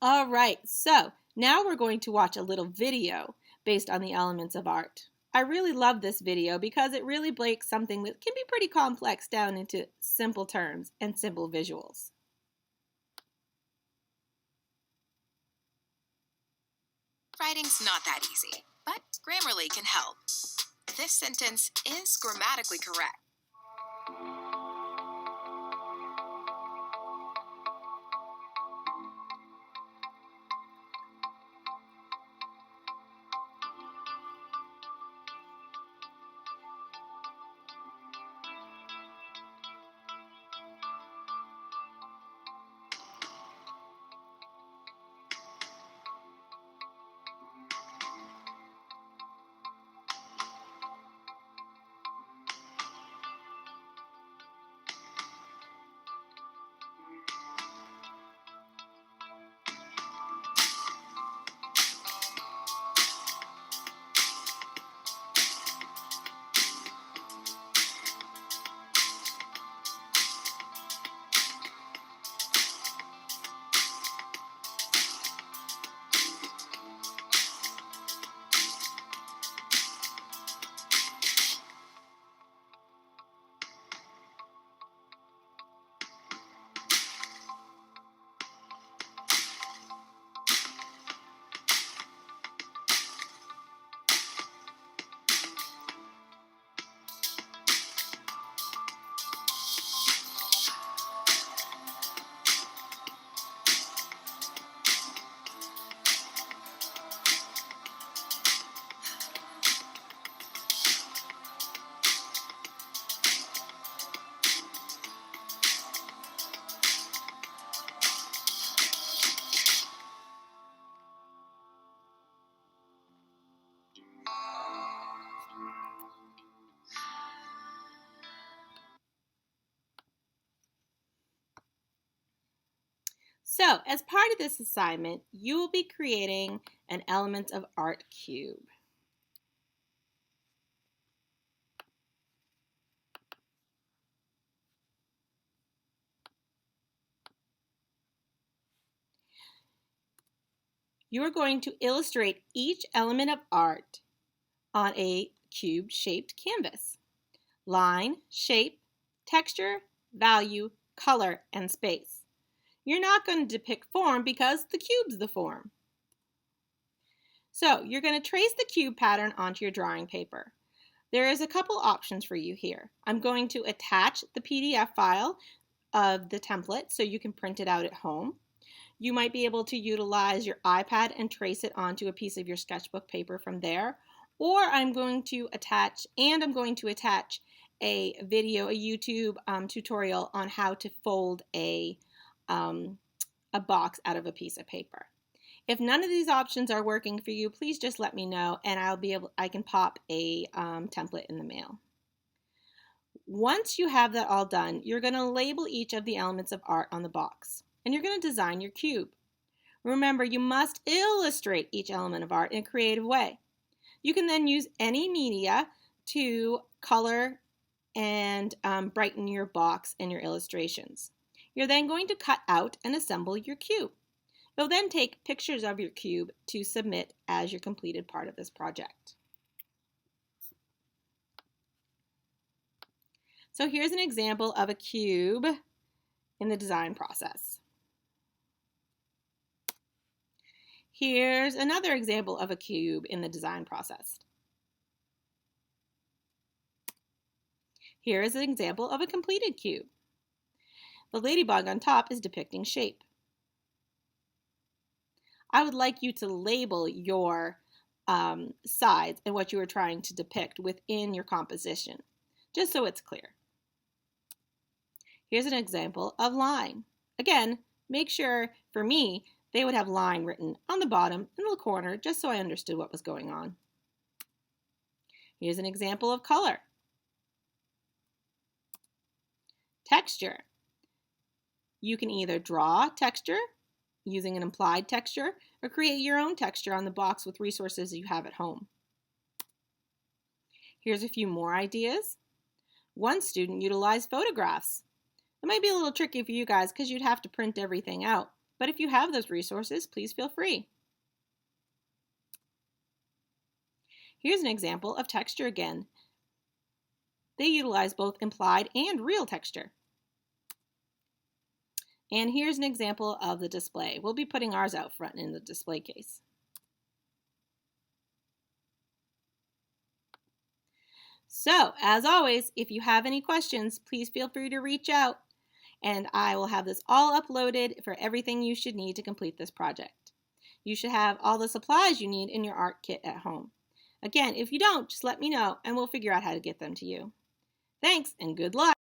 All right, so now we're going to watch a little video based on the elements of art. I really love this video because it really breaks something that can be pretty complex down into simple terms and simple visuals. Writing's not that easy, but Grammarly can help. This sentence is grammatically correct. So, as part of this assignment, you will be creating an Elements of Art cube. You are going to illustrate each element of art on a cube-shaped canvas. Line, shape, texture, value, color, and space. You're not going to depict form because the cube's the form. So you're going to trace the cube pattern onto your drawing paper. There is a couple options for you here. I'm going to attach the PDF file of the template so you can print it out at home. You might be able to utilize your iPad and trace it onto a piece of your sketchbook paper from there. Or I'm going to attach a video, a YouTube tutorial on how to fold a box out of a piece of paper. If none of these options are working for you, please just let me know and I can pop a template in the mail. Once you have that all done, you're going to label each of the elements of art on the box and you're going to design your cube. Remember, you must illustrate each element of art in a creative way. You can then use any media to color and brighten your box and your illustrations. You're then going to cut out and assemble your cube. You'll then take pictures of your cube to submit as your completed part of this project. So here's an example of a cube in the design process. Here's another example of a cube in the design process. Here is an example of a completed cube. The ladybug on top is depicting shape. I would like you to label your sides and what you are trying to depict within your composition, just so it's clear. Here's an example of line. Again, make sure, for me, they would have line written on the bottom in the corner, just so I understood what was going on. Here's an example of color. Texture. You can either draw texture using an implied texture or create your own texture on the box with resources you have at home. Here's a few more ideas. One student utilized photographs. It might be a little tricky for you guys because you'd have to print everything out. But if you have those resources, please feel free. Here's an example of texture again. They utilize both implied and real texture. And here's an example of the display. We'll be putting ours out front in the display case. So, as always, if you have any questions, please feel free to reach out, and I will have this all uploaded for everything you should need to complete this project. You should have all the supplies you need in your art kit at home. Again, if you don't, just let me know, and we'll figure out how to get them to you. Thanks, and good luck!